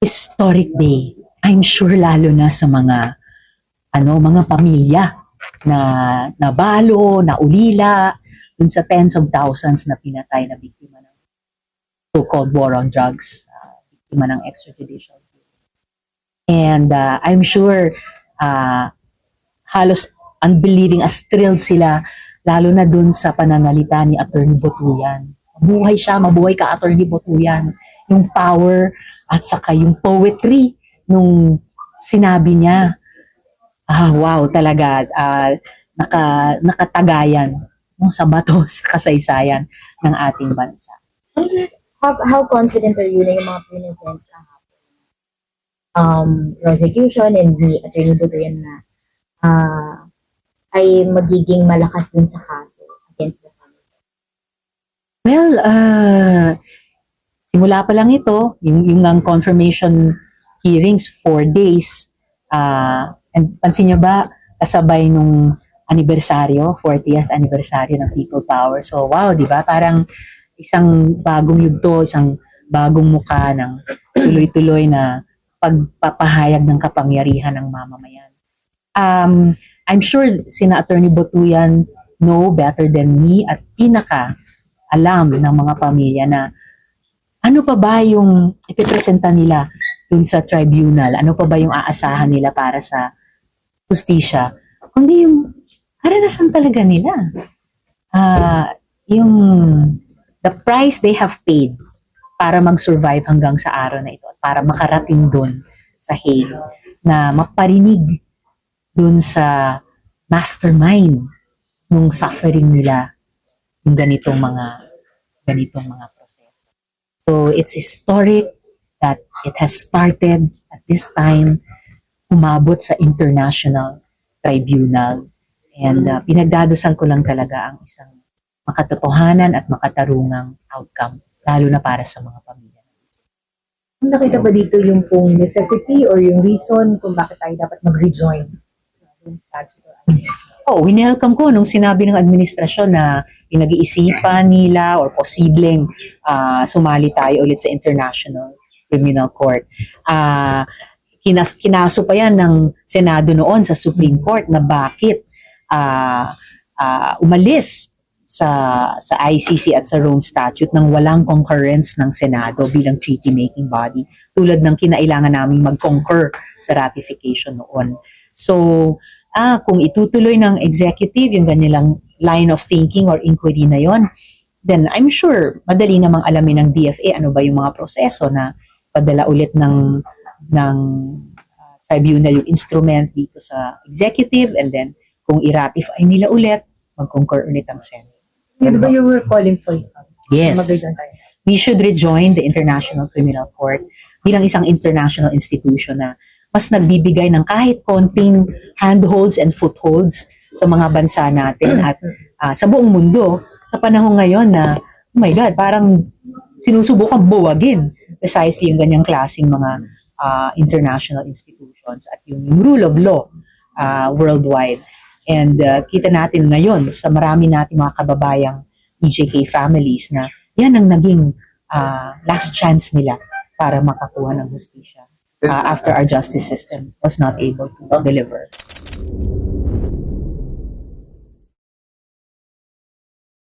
historic day. I'm sure lalo na sa mga pamilya na nabalo, na ulila, dun sa tens of thousands na pinatay na biktima ng so-called war on drugs, biktima ng extrajudicial. And I'm sure halos unbelieving as thrilled sila, lalo na dun sa pananalita ni Attorney Botuyan. Mabuhay siya, mabuhay ka Attorney Botuyan. Yung power at saka yung poetry nung sinabi niya. Wow, talaga, nakatagayan sa bato sa kasaysayan ng ating bansa. How confident are you na yung mga present prosecution and the Attorney Botuyan na ay magiging malakas din sa kaso against the family? Well, simula pa lang ito, yung confirmation hearings, 4 days, and pansin nyo ba, kasabay nung anibersaryo, 40th anniversary ng People Power. So wow, di ba? Parang isang bagong yugto, isang bagong muka ng tuloy-tuloy na pagpapahayag ng kapangyarihan ng mamamayan. I'm sure sina Attorney Botuyan know better than me at pinaka alam ng mga pamilya na ano pa ba yung ipipresenta nila dun sa tribunal, ano pa ba yung aasahan nila para sa justisya, kundi yung karanasan talaga nila. Yung the price they have paid para mag-survive hanggang sa araw na ito at para makarating dun sa Hague na maparinig dun sa mastermind nung suffering nila yung ganitong mga proseso. So it's historic that it has started at this time, umabot sa international tribunal. And pinagdadasal ko lang talaga ang isang makatotohanan at makatarungang outcome, lalo na para sa mga pamilya. Nakita ba dito yung pong necessity or yung reason kung bakit tayo dapat mag-rejoin sa statute or ICC? Winelcome ko nung sinabi ng administrasyon na pinag-iisipan nila or posibleng sumali tayo ulit sa International Criminal Court. Kinaso pa yan ng Senado noon sa Supreme Court na bakit umalis sa ICC at sa Rome Statute nang walang concurrence ng Senado bilang treaty-making body, tulad ng kinailangan namin mag-concur sa ratification noon. So, kung itutuloy ng executive yung kanilang line of thinking or inquiry na yon, then I'm sure madali namang alamin ng DFA ano ba yung mga proseso na padala ulit ng tribunal yung instrument dito sa executive, and then kung i-ratify nila ulit, mag-concur ulit ang Senate. Yun ba you were calling for it? Yes. Mag-rejoin tayo. We should rejoin the International Criminal Court bilang isang international institution na mas nagbibigay ng kahit konting handholds and footholds sa mga bansa natin at sa buong mundo sa panahon ngayon na, oh my God, parang sinusubukan buwagin precisely yung ganyang klaseng mga international institutions at yung rule of law worldwide. And kita natin ngayon sa marami nating mga kababayang EJK families na yan ang naging last chance nila para makakuha ng hustisya after our justice system was not able to deliver.